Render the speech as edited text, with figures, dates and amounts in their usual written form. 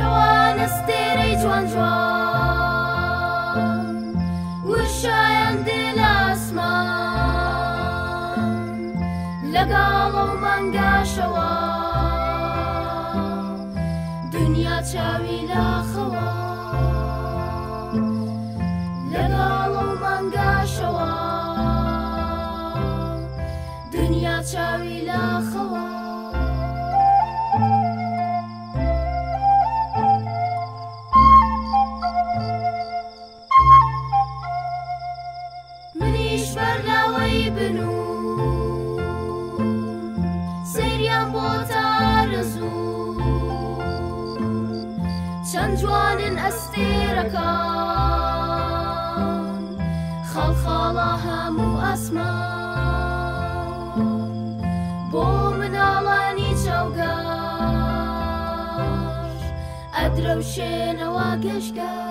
شەوان ئەستێرەی جوان جوان وشایان دێ لە ئاسمان لەگاڵە و مانگاشەوە دنیا چاوی لاخەوە لەگاڵە و مانگاشەوە دنیا چاوی لاخەوە منیش بەرلاوەی بنوو سەیریان بۆ تارەزوو چەند جوانن ئەستێرەکان خاڵخاڵە هەموو ئاسمان بۆ مناڵانی چاوگاش ئەدرەوشێنەوە گەشتگەش